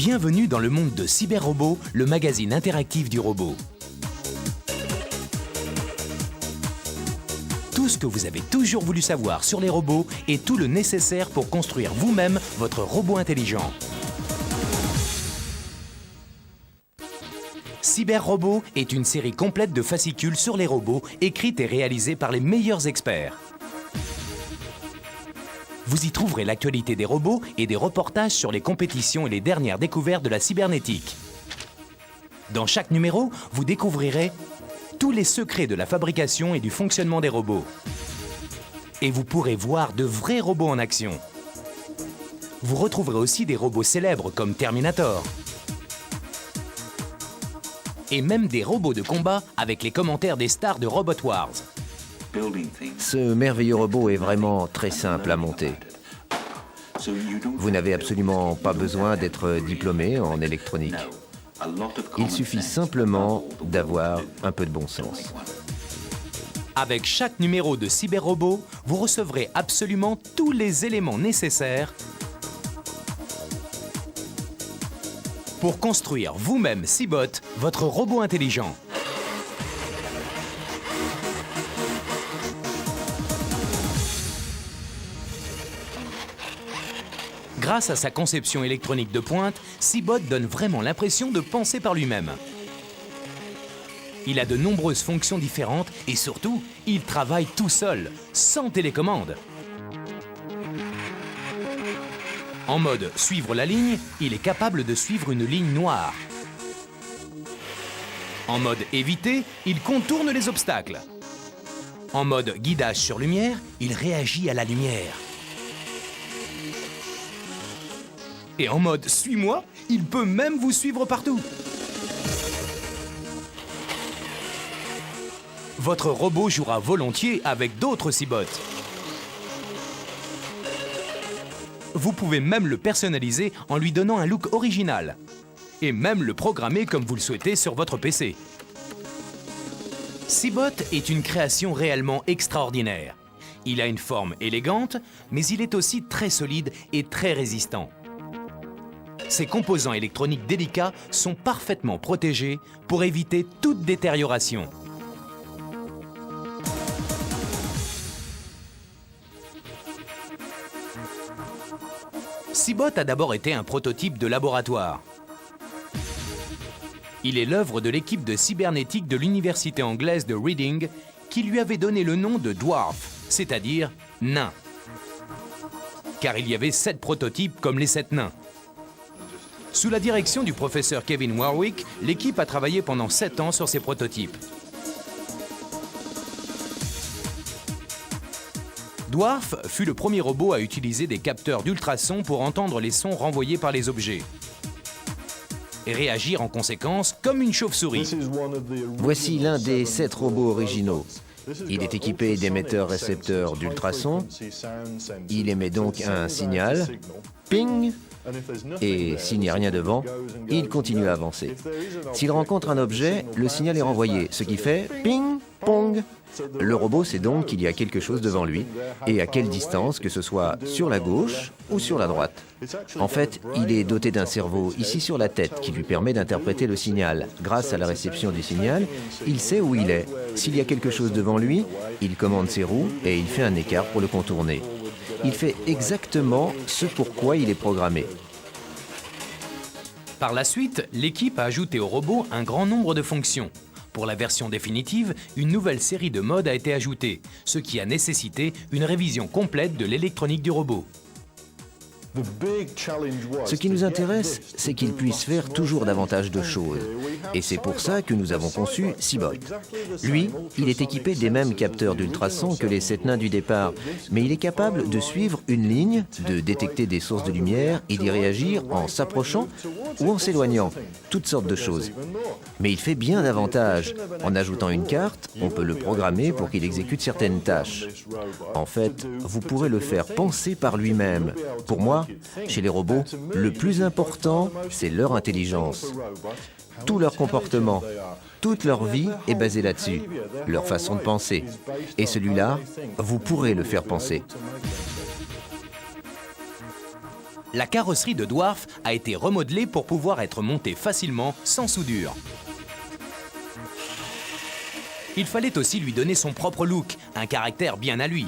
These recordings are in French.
Bienvenue dans le monde de Cyberrobot, le magazine interactif du robot. Tout ce que vous avez toujours voulu savoir sur les robots et tout le nécessaire pour construire vous-même votre robot intelligent. Cyberrobot est une série complète de fascicules sur les robots, écrites et réalisées par les meilleurs experts. Vous y trouverez l'actualité des robots et des reportages sur les compétitions et les dernières découvertes de la cybernétique. Dans chaque numéro, vous découvrirez tous les secrets de la fabrication et du fonctionnement des robots. Et vous pourrez voir de vrais robots en action. Vous retrouverez aussi des robots célèbres comme Terminator. Et même des robots de combat avec les commentaires des stars de Robot Wars. Ce merveilleux robot est vraiment très simple à monter. Vous n'avez absolument pas besoin d'être diplômé en électronique. Il suffit simplement d'avoir un peu de bon sens. Avec chaque numéro de Cyberrobot, vous recevrez absolument tous les éléments nécessaires pour construire vous-même Cybot, votre robot intelligent. Grâce à sa conception électronique de pointe, Cybot donne vraiment l'impression de penser par lui-même. Il a de nombreuses fonctions différentes et surtout, il travaille tout seul, sans télécommande. En mode suivre la ligne, il est capable de suivre une ligne noire. En mode éviter, il contourne les obstacles. En mode guidage sur lumière, il réagit à la lumière. Et en mode suis-moi, il peut même vous suivre partout. Votre robot jouera volontiers avec d'autres Cybots. Vous pouvez même le personnaliser en lui donnant un look original. Et même le programmer comme vous le souhaitez sur votre PC. Cybot est une création réellement extraordinaire. Il a une forme élégante, mais il est aussi très solide et très résistant. Ses composants électroniques délicats sont parfaitement protégés pour éviter toute détérioration. Cybot a d'abord été un prototype de laboratoire. Il est l'œuvre de l'équipe de cybernétique de l'université anglaise de Reading qui lui avait donné le nom de Dwarf, c'est-à-dire nain. Car il y avait 7 prototypes comme les 7 nains. Sous la direction du professeur Kevin Warwick, l'équipe a travaillé pendant 7 ans sur ces prototypes. Dwarf fut le premier robot à utiliser des capteurs d'ultrasons pour entendre les sons renvoyés par les objets et réagir en conséquence comme une chauve-souris. Voici l'un des 7 robots originaux. Il est équipé d'émetteurs-récepteurs d'ultrasons. Il émet donc un signal, ping, et s'il n'y a rien devant, il continue à avancer. S'il rencontre un objet, le signal est renvoyé, ce qui fait ping, pong. Le robot sait donc qu'il y a quelque chose devant lui et à quelle distance, que ce soit sur la gauche ou sur la droite. En fait, il est doté d'un cerveau ici sur la tête qui lui permet d'interpréter le signal. Grâce à la réception du signal, il sait où il est. S'il y a quelque chose devant lui, il commande ses roues et il fait un écart pour le contourner. Il fait exactement ce pourquoi il est programmé. Par la suite, l'équipe a ajouté au robot un grand nombre de fonctions. Pour la version définitive, une nouvelle série de modes a été ajoutée, ce qui a nécessité une révision complète de l'électronique du robot. Ce qui nous intéresse, c'est qu'il puisse faire toujours davantage de choses. Et c'est pour ça que nous avons conçu Cybot. Lui, il est équipé des mêmes capteurs d'ultrasons que les 7 nains du départ, mais il est capable de suivre une ligne, de détecter des sources de lumière et d'y réagir en s'approchant ou en s'éloignant. Toutes sortes de choses. Mais il fait bien davantage. En ajoutant une carte, on peut le programmer pour qu'il exécute certaines tâches. En fait, vous pourrez le faire penser par lui-même. Pour moi, chez les robots, le plus important, c'est leur intelligence. Tout leur comportement, toute leur vie est basée là-dessus, leur façon de penser. Et celui-là, vous pourrez le faire penser. La carrosserie de Dwarf a été remodelée pour pouvoir être montée facilement sans soudure. Il fallait aussi lui donner son propre look, un caractère bien à lui.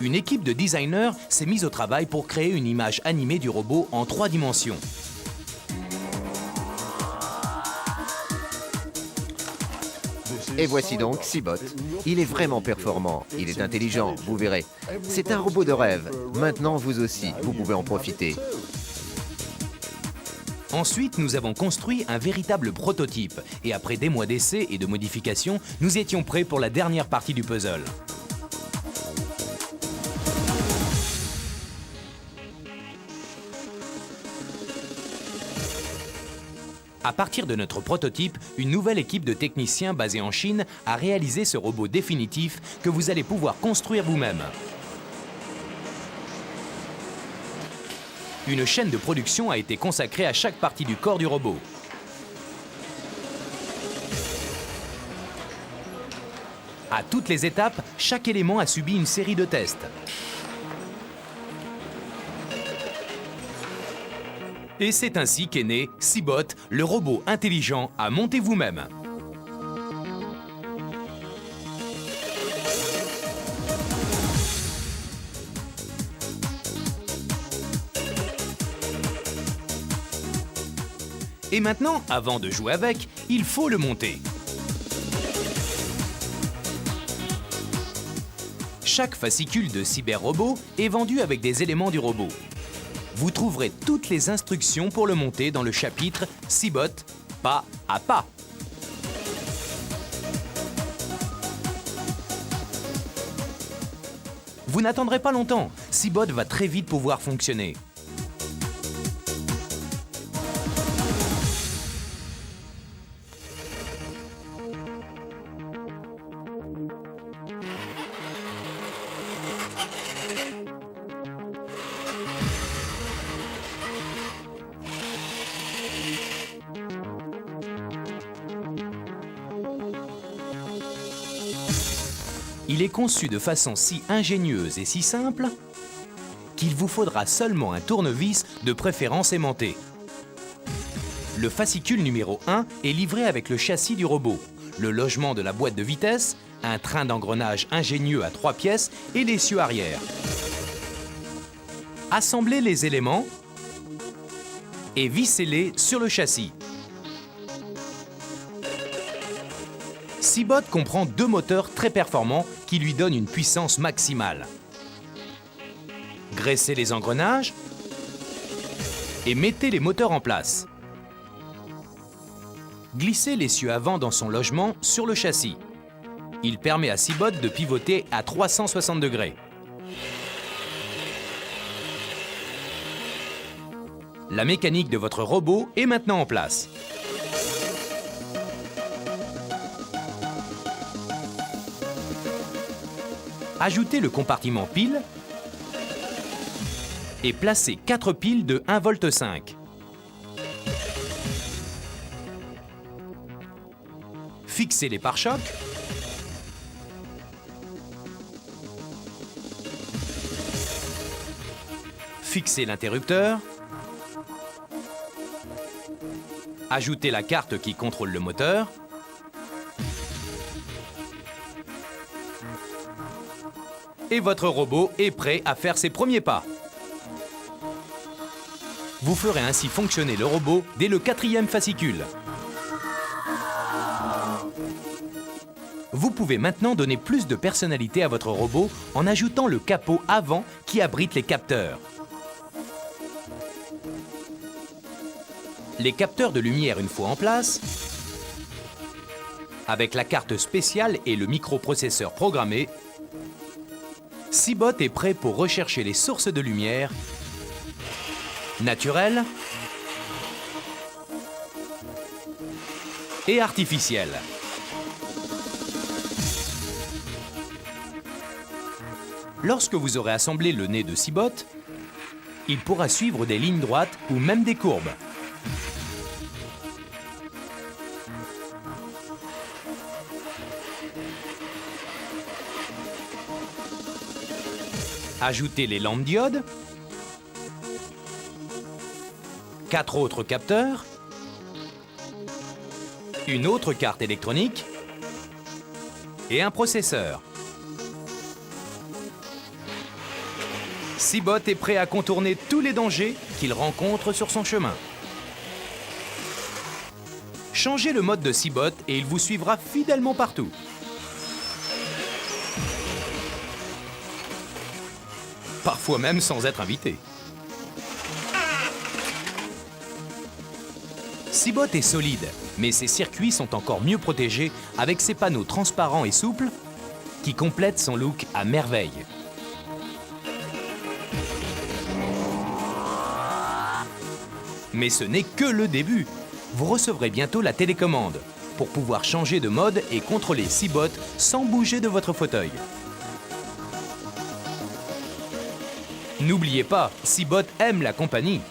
Une équipe de designers s'est mise au travail pour créer une image animée du robot en 3 dimensions. Et voici donc Seabot. Il est vraiment performant, il est intelligent, vous verrez. C'est un robot de rêve. Maintenant, vous aussi, vous pouvez en profiter. Ensuite, nous avons construit un véritable prototype. Et après des mois d'essais et de modifications, nous étions prêts pour la dernière partie du puzzle. À partir de notre prototype, une nouvelle équipe de techniciens basée en Chine a réalisé ce robot définitif que vous allez pouvoir construire vous-même. Une chaîne de production a été consacrée à chaque partie du corps du robot. À toutes les étapes, chaque élément a subi une série de tests. Et c'est ainsi qu'est né Seabot, le robot intelligent à monter vous-même. Et maintenant, avant de jouer avec, il faut le monter. Chaque fascicule de cyber-robot est vendu avec des éléments du robot. Vous trouverez toutes les instructions pour le monter dans le chapitre Seabot, pas à pas. Vous n'attendrez pas longtemps, Seabot va très vite pouvoir fonctionner. Il est conçu de façon si ingénieuse et si simple qu'il vous faudra seulement un tournevis, de préférence aimanté. Le fascicule numéro 1 est livré avec le châssis du robot, le logement de la boîte de vitesse, un train d'engrenage ingénieux à 3 pièces et l'essieu arrière. Assemblez les éléments et vissez-les sur le châssis. Seabot comprend 2 moteurs très performants qui lui donnent une puissance maximale. Graissez les engrenages et mettez les moteurs en place. Glissez l'essieu avant dans son logement sur le châssis. Il permet à Seabot de pivoter à 360 degrés. La mécanique de votre robot est maintenant en place. Ajoutez le compartiment pile et placez 4 piles de 1,5 V. Fixez les pare-chocs. Fixez l'interrupteur. Ajoutez la carte qui contrôle le moteur. Et votre robot est prêt à faire ses premiers pas. Vous ferez ainsi fonctionner le robot dès le 4e fascicule. Vous pouvez maintenant donner plus de personnalité à votre robot en ajoutant le capot avant qui abrite les capteurs. Les capteurs de lumière une fois en place, avec la carte spéciale et le microprocesseur programmé, Seabot est prêt pour rechercher les sources de lumière naturelles et artificielles. Lorsque vous aurez assemblé le nez de Seabot, il pourra suivre des lignes droites ou même des courbes. Ajoutez les lampes diodes 4 autres capteurs, une autre carte électronique et un processeur. Seabot est prêt à contourner tous les dangers qu'il rencontre sur son chemin. Changez le mode de Seabot et il vous suivra fidèlement partout. Parfois même sans être invité. Seabot est solide, mais ses circuits sont encore mieux protégés avec ses panneaux transparents et souples qui complètent son look à merveille. Mais ce n'est que le début. Vous recevrez bientôt la télécommande pour pouvoir changer de mode et contrôler Seabot sans bouger de votre fauteuil. N'oubliez pas, Seabot aime la compagnie.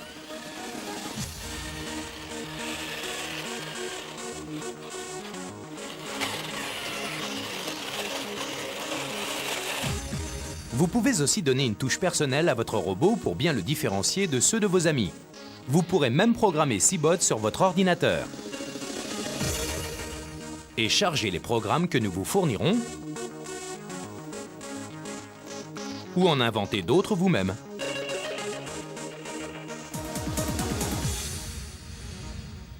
Vous pouvez aussi donner une touche personnelle à votre robot pour bien le différencier de ceux de vos amis. Vous pourrez même programmer Seabot sur votre ordinateur et charger les programmes que nous vous fournirons ou en inventer d'autres vous-même.